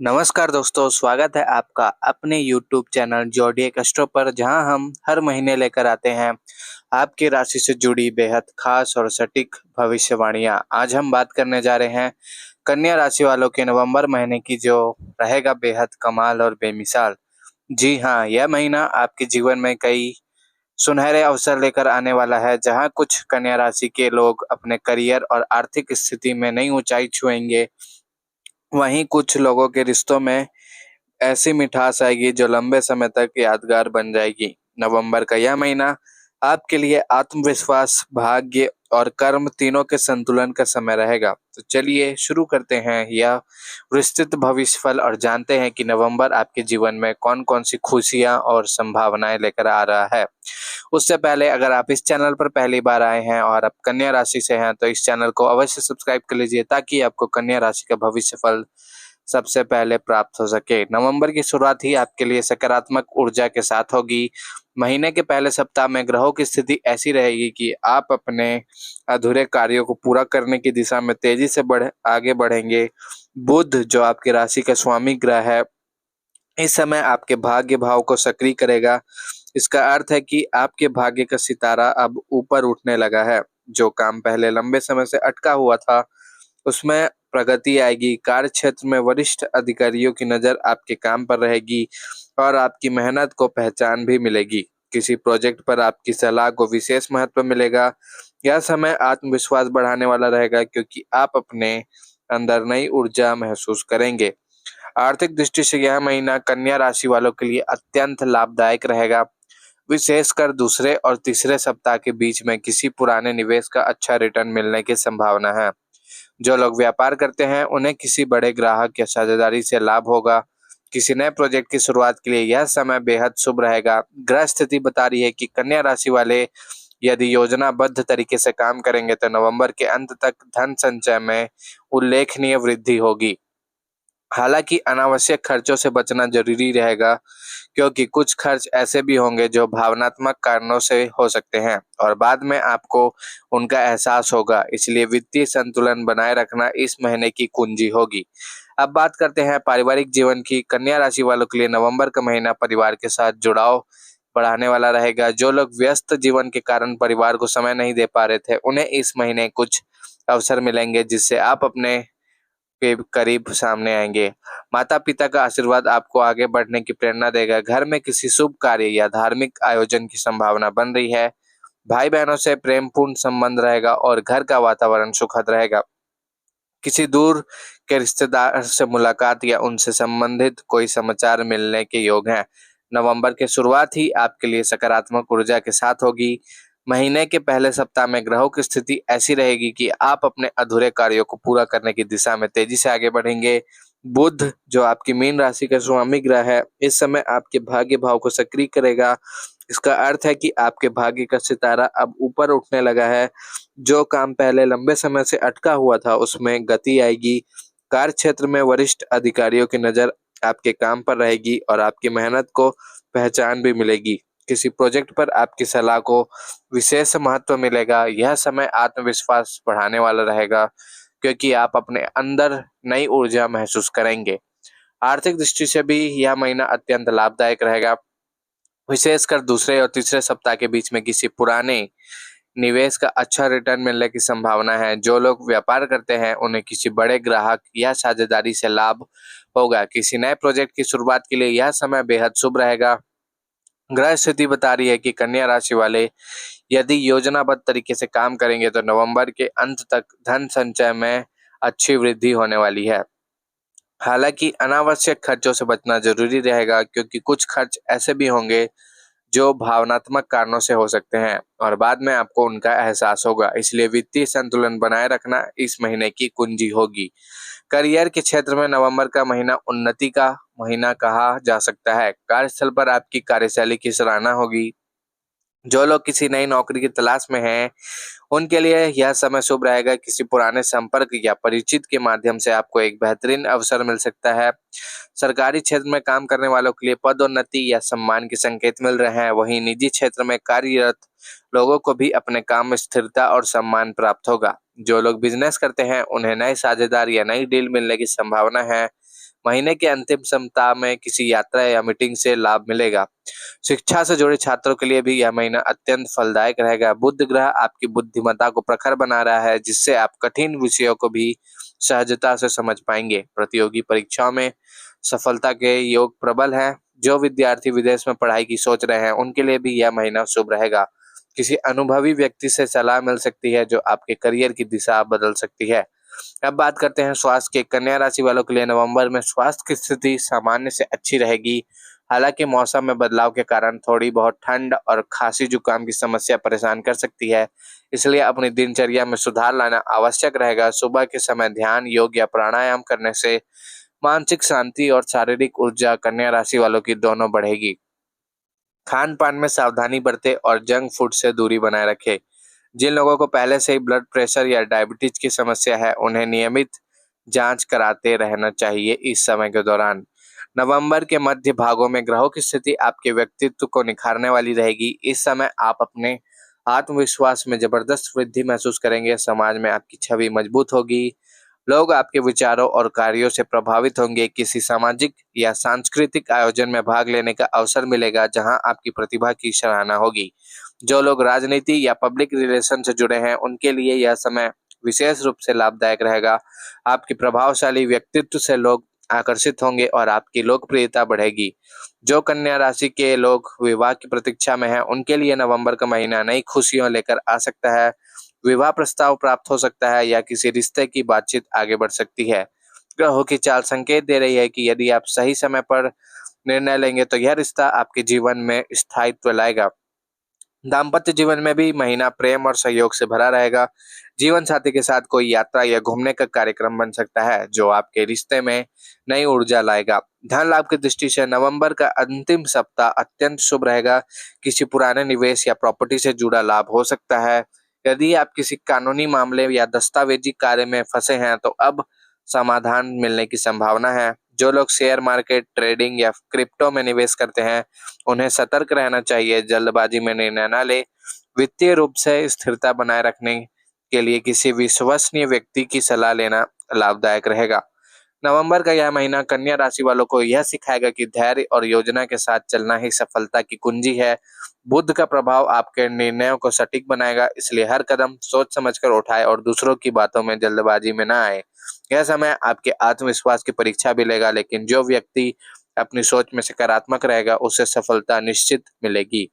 नमस्कार दोस्तों, स्वागत है आपका अपने YouTube चैनल ज़ोडिएक एस्ट्रो पर, जहां हम हर महीने लेकर आते हैं आपकी राशि से जुड़ी बेहद खास और सटीक भविष्यवाणियां। आज हम बात करने जा रहे हैं कन्या राशि वालों के नवंबर महीने की, जो रहेगा बेहद कमाल और बेमिसाल। जी हाँ, यह महीना आपके जीवन में कई सुनहरे अवसर लेकर आने वाला है, जहां कुछ कन्या राशि के लोग अपने करियर और आर्थिक स्थिति में नई ऊंचाई छुएंगे। वहीं कुछ लोगों के रिश्तों में ऐसी मिठास आएगी जो लंबे समय तक यादगार बन जाएगी। नवंबर का यह महीना आपके लिए आत्मविश्वास, भाग्य और कर्म तीनों के संतुलन का समय रहेगा। तो चलिए शुरू करते हैं यह विस्तृत भविष्यफल और जानते हैं कि नवंबर आपके जीवन में कौन-कौन सी खुशियां और संभावनाएं लेकर आ रहा है। उससे पहले अगर आप इस चैनल पर पहली बार आए हैं और आप कन्या राशि से हैं, तो इस चैनल को अवश्य सब्सक्राइब कर लीजिए, ताकि आपको कन्या राशि का भविष्यफल सबसे पहले प्राप्त हो सके। नवंबर की शुरुआत ही आपके लिए सकारात्मक ऊर्जा के साथ होगी। महीने के पहले सप्ताह में ग्रहों की स्थिति ऐसी रहेगी कि आप अपने अधूरे कार्यों को पूरा करने की दिशा में तेजी से आगे बढ़ेंगे। बुध, जो आपकी राशि का स्वामी ग्रह है, इस समय आपके भाग्य भाव को सक्रिय करेगा। इसका अर्थ है कि आपके भाग्य का सितारा अब ऊपर उठने लगा है। जो काम पहले लंबे समय से अटका हुआ था, उसमें प्रगति आएगी। कार्य क्षेत्र में वरिष्ठ अधिकारियों की नज़र आपके काम पर रहेगी और आपकी मेहनत को पहचान भी मिलेगी। किसी प्रोजेक्ट पर आपकी सलाह को विशेष महत्व मिलेगा। यह समय आत्मविश्वास बढ़ाने वाला रहेगा, क्योंकि आप अपने अंदर नई ऊर्जा महसूस करेंगे। आर्थिक दृष्टि से यह महीना कन्या राशि वालों के लिए अत्यंत लाभदायक रहेगा। विशेषकर दूसरे और तीसरे सप्ताह के बीच में किसी पुराने निवेश का अच्छा रिटर्न मिलने की संभावना है। जो लोग व्यापार करते हैं, उन्हें किसी बड़े ग्राहक या साझेदारी से लाभ होगा। किसी नए प्रोजेक्ट की शुरुआत के लिए यह समय बेहद शुभ रहेगा। ग्रह स्थिति बता रही है कि कन्या राशि वाले यदि योजनाबद्ध तरीके से काम करेंगे, तो नवंबर के अंत तक धन संचय में उल्लेखनीय वृद्धि होगी। हालांकि अनावश्यक खर्चों से बचना जरूरी रहेगा, क्योंकि कुछ खर्च ऐसे भी होंगे जो भावनात्मक कारणों से हो सकते हैं और बाद में आपको उनका एहसास होगा। इसलिए वित्तीय संतुलन बनाए रखना इस महीने की कुंजी होगी। अब बात करते हैं पारिवारिक जीवन की। कन्या राशि वालों के लिए नवंबर का महीना परिवार के साथ जुड़ाव बढ़ाने वाला रहेगा। जो लोग व्यस्त जीवन के कारण परिवार को समय नहीं दे पा रहे थे, उन्हें इस महीने कुछ अवसर मिलेंगे जिससे आप अपने के करीब सामने आएंगे। माता-पिता का आशीर्वाद आपको आगे बढ़ने की प्रेरणा देगा। घर में किसी शुभ कार्य या धार्मिक आयोजन की संभावना बन रही है। भाई-बहनों से प्रेमपूर्ण संबंध रहेगा और घर का वातावरण सुखद रहेगा। किसी दूर के रिश्तेदार से मुलाकात या उनसे संबंधित कोई समाचार मिलने के योग हैं। नवंबर की शुरुआत ही आपके लिए सकारात्मक ऊर्जा के साथ होगी। महीने के पहले सप्ताह में ग्रहों की स्थिति ऐसी रहेगी कि आप अपने अधूरे कार्यों को पूरा करने की दिशा में तेजी से आगे बढ़ेंगे। बुध, जो आपकी मीन राशि का स्वामी ग्रह है, इस समय आपके भाग्य भाव को सक्रिय करेगा। इसका अर्थ है कि आपके भाग्य का सितारा अब ऊपर उठने लगा है। जो काम पहले लंबे समय से अटका हुआ था, उसमें गति आएगी। कार्य क्षेत्र में वरिष्ठ अधिकारियों की नज़र आपके काम पर रहेगी और आपकी मेहनत को पहचान भी मिलेगी। किसी प्रोजेक्ट पर आपकी सलाह को विशेष महत्व मिलेगा। यह समय आत्मविश्वास बढ़ाने वाला रहेगा, क्योंकि आप अपने अंदर नई ऊर्जा महसूस करेंगे। आर्थिक दृष्टि से भी यह महीना अत्यंत लाभदायक रहेगा। विशेषकर दूसरे और तीसरे सप्ताह के बीच में किसी पुराने निवेश का अच्छा रिटर्न मिलने की संभावना है। जो लोग व्यापार करते हैं, उन्हें किसी बड़े ग्राहक या साझेदारी से लाभ होगा। किसी नए प्रोजेक्ट की शुरुआत के लिए यह समय बेहद शुभ रहेगा। ग्रह स्थिति बता रही है कि कन्या राशि वाले यदि योजनाबद्ध तरीके से काम करेंगे, तो नवंबर के अंत तक धन संचय में अच्छी वृद्धि होने वाली है। हालांकि अनावश्यक खर्चों से बचना जरूरी रहेगा, क्योंकि कुछ खर्च ऐसे भी होंगे जो भावनात्मक कारणों से हो सकते हैं और बाद में आपको उनका एहसास होगा। इसलिए वित्तीय संतुलन बनाए रखना इस महीने की कुंजी होगी। करियर के क्षेत्र में नवंबर का महीना उन्नति का महीना कहा जा सकता है। कार्यस्थल पर आपकी कार्यशैली की सराहना होगी। जो लोग किसी नई नौकरी की तलाश में हैं, उनके लिए यह समय शुभ रहेगा। किसी पुराने संपर्क या परिचित के माध्यम से आपको एक बेहतरीन अवसर मिल सकता है। सरकारी क्षेत्र में काम करने वालों के लिए पदोन्नति या सम्मान के संकेत मिल रहे हैं। वहीं निजी क्षेत्र में कार्यरत लोगों को भी अपने काम में स्थिरता और सम्मान प्राप्त होगा। जो लोग बिजनेस करते हैं, उन्हें नए साझेदार या नई डील मिलने की संभावना है। महीने के अंतिम सप्ताह में किसी यात्रा या मीटिंग से लाभ मिलेगा। शिक्षा से जुड़े छात्रों के लिए भी यह महीना अत्यंत फलदायक रहेगा। बुध ग्रह आपकी बुद्धिमत्ता को प्रखर बना रहा है, जिससे आप कठिन विषयों को भी सहजता से समझ पाएंगे। प्रतियोगी परीक्षाओं में सफलता के योग प्रबल हैं। जो विद्यार्थी विदेश में पढ़ाई की सोच रहे हैं, उनके लिए भी यह महीना शुभ रहेगा। किसी अनुभवी व्यक्ति से सलाह मिल सकती है, जो आपके करियर की दिशा बदल सकती है। अब बात करते हैं स्वास्थ्य के। कन्या राशि वालों के लिए नवंबर में स्वास्थ्य की स्थिति सामान्य से अच्छी रहेगी। हालांकि मौसम में बदलाव के कारण थोड़ी बहुत ठंड और खांसी जुकाम की समस्या परेशान कर सकती है, इसलिए अपनी दिनचर्या में सुधार लाना आवश्यक रहेगा। सुबह के समय ध्यान, योग या प्राणायाम करने से मानसिक शांति और शारीरिक ऊर्जा कन्या राशि वालों की दोनों बढ़ेगी। खान पान में सावधानी बरतें और जंक फूड से दूरी बनाए रखें। जिन लोगों को पहले से ही ब्लड प्रेशर या डायबिटीज की समस्या है, उन्हें नियमित जांच कराते रहना चाहिए। इस समय के दौरान नवंबर के मध्य भागों में ग्रहों की स्थिति आपके व्यक्तित्व को निखारने वाली रहेगी। इस समय आप अपने आत्मविश्वास में जबरदस्त वृद्धि महसूस करेंगे। समाज में आपकी छवि मजबूत होगी। लोग आपके विचारों और कार्यों से प्रभावित होंगे। किसी सामाजिक या सांस्कृतिक आयोजन में भाग लेने का अवसर मिलेगा, जहां आपकी प्रतिभा की सराहना होगी। जो लोग राजनीति या पब्लिक रिलेशन से जुड़े हैं, उनके लिए यह समय विशेष रूप से लाभदायक रहेगा। आपके प्रभावशाली व्यक्तित्व से लोग आकर्षित होंगे और आपकी लोकप्रियता बढ़ेगी। जो कन्या राशि के लोग विवाह की प्रतीक्षा में हैं, उनके लिए नवंबर का महीना नई खुशियां लेकर आ सकता है। विवाह प्रस्ताव प्राप्त हो सकता है या किसी रिश्ते की बातचीत आगे बढ़ सकती है। ग्रहों की चाल संकेत दे रही है कि यदि आप सही समय पर निर्णय लेंगे, तो यह रिश्ता आपके जीवन में स्थायित्व लाएगा। दाम्पत्य जीवन में भी महीना प्रेम और सहयोग से भरा रहेगा। जीवन साथी के साथ कोई यात्रा या घूमने का कार्यक्रम बन सकता है, जो आपके रिश्ते में नई ऊर्जा लाएगा। धन लाभ की दृष्टि से नवंबर का अंतिम सप्ताह अत्यंत शुभ रहेगा। किसी पुराने निवेश या प्रॉपर्टी से जुड़ा लाभ हो सकता है। यदि आप किसी कानूनी मामले या दस्तावेजी कार्य में फंसे हैं, तो अब समाधान मिलने की संभावना है। जो लोग शेयर मार्केट, ट्रेडिंग या क्रिप्टो में निवेश करते हैं, उन्हें सतर्क रहना चाहिए। जल्दबाजी में निर्णय न ले। वित्तीय रूप से स्थिरता बनाए रखने के लिए किसी विश्वसनीय व्यक्ति की सलाह लेना लाभदायक रहेगा। नवंबर का यह महीना कन्या राशि वालों को यह सिखाएगा कि धैर्य और योजना के साथ चलना ही सफलता की कुंजी है। बुध का प्रभाव आपके निर्णयों को सटीक बनाएगा, इसलिए हर कदम सोच समझकर उठाएं और दूसरों की बातों में जल्दबाजी में ना आए। यह समय आपके आत्मविश्वास की परीक्षा भी लेगा, लेकिन जो व्यक्ति अपनी सोच में सकारात्मक रहेगा, उसे सफलता निश्चित मिलेगी।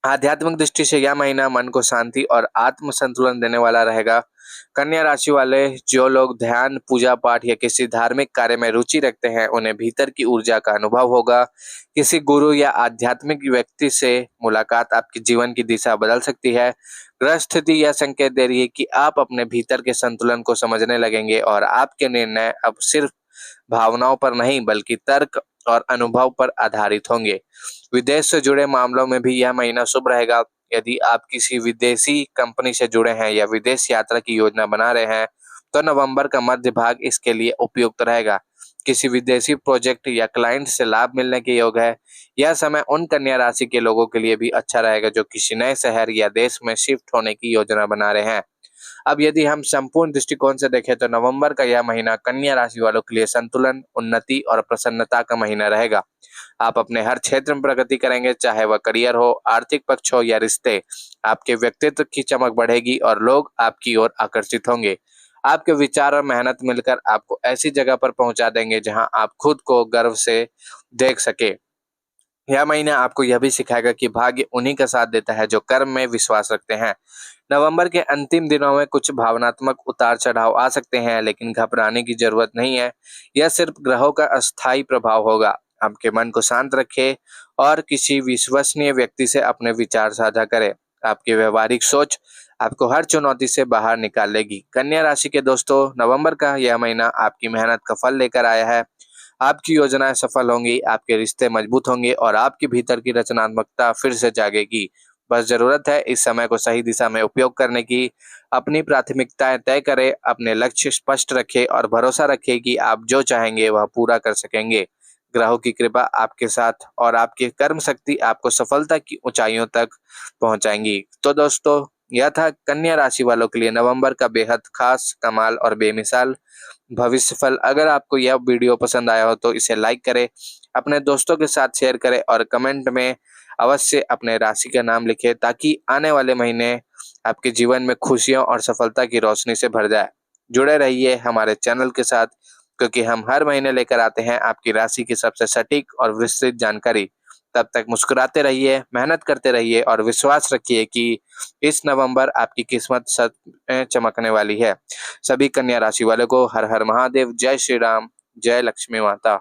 आध्यात्मिक दृष्टि से यह महीना मन को शांति और आत्म संतुलन देने वाला रहेगा। कन्या राशि वाले जो लोग ध्यान, पूजा पाठ या किसी धार्मिक कार्य में रुचि रखते हैं, उन्हें भीतर की ऊर्जा का अनुभव होगा। किसी गुरु या आध्यात्मिक व्यक्ति से मुलाकात आपके जीवन की दिशा बदल सकती है। ग्रह स्थिति यह संकेत दे रही है कि आप अपने भीतर के संतुलन को समझने लगेंगे और आपके निर्णय अब सिर्फ भावनाओं पर नहीं, बल्कि तर्क और अनुभव पर आधारित होंगे। विदेश से जुड़े मामलों में भी यह महीना शुभ रहेगा। यदि आप किसी विदेशी कंपनी से जुड़े हैं या विदेश यात्रा की योजना बना रहे हैं, तो नवंबर का मध्य भाग इसके लिए उपयुक्त रहेगा। किसी विदेशी प्रोजेक्ट या क्लाइंट से लाभ मिलने के योग है। यह समय उन कन्या राशि के लोगों के लिए भी अच्छा रहेगा, जो किसी नए शहर या देश में शिफ्ट होने की योजना बना रहे हैं। अब यदि हम संपूर्ण दृष्टिकोण से देखें, तो नवंबर का यह महीना कन्या राशि वालों के लिए संतुलन, उन्नति और प्रसन्नता का महीना रहेगा। आप अपने हर क्षेत्र में प्रगति करेंगे, चाहे वह करियर हो, आर्थिक पक्ष हो या रिश्ते। आपके व्यक्तित्व की चमक बढ़ेगी और लोग आपकी ओर आकर्षित होंगे। आपके विचार और मेहनत मिलकर आपको ऐसी जगह पर पहुंचा देंगे, जहां आप खुद को गर्व से देख सके। यह महीना आपको यह भी सिखाएगा कि भाग्य उन्हीं का साथ देता है जो कर्म में विश्वास रखते हैं। नवंबर के अंतिम दिनों में कुछ भावनात्मक उतार चढ़ाव आ सकते हैं, लेकिन घबराने की जरूरत नहीं है। यह सिर्फ ग्रहों का अस्थायी प्रभाव होगा। आपके मन को शांत रखें और किसी विश्वसनीय व्यक्ति से अपने विचार साझा करें। आपकी व्यवहारिक सोच आपको हर चुनौती से बाहर निकालेगी। कन्या राशि के दोस्तों, नवंबर का यह महीना आपकी मेहनत का फल लेकर आया है। आपकी योजनाएं सफल होंगी, आपके रिश्ते मजबूत होंगे और आपके भीतर की रचनात्मकता फिर से जागेगी। बस जरूरत है इस समय को सही दिशा में उपयोग करने की। अपनी प्राथमिकताएं तय करें, अपने लक्ष्य स्पष्ट रखें और भरोसा रखें कि आप जो चाहेंगे वह पूरा कर सकेंगे। ग्रहों की कृपा आपके साथ और आपकी कर्म शक्ति आपको सफलता की ऊंचाइयों तक पहुंचाएंगी। तो दोस्तों, यह था कन्या राशि वालों के लिए नवंबर का बेहद खास, कमाल और बेमिसाल भविष्य फल। अगर आपको यह वीडियो पसंद आया हो तो इसे लाइक करें, अपने दोस्तों के साथ शेयर करें और कमेंट में अवश्य अपने राशि का नाम लिखें, ताकि आने वाले महीने आपके जीवन में खुशियों और सफलता की रोशनी से भर जाए। जुड़े रहिए हमारे चैनल के साथ, क्योंकि हम हर महीने लेकर आते हैं आपकी राशि की सबसे सटीक और विस्तृत जानकारी। तब तक मुस्कुराते रहिए, मेहनत करते रहिए और विश्वास रखिए कि इस नवंबर आपकी किस्मत सच में चमकने वाली है। सभी कन्या राशि वालों को हर हर महादेव, जय श्री राम, जय लक्ष्मी माता।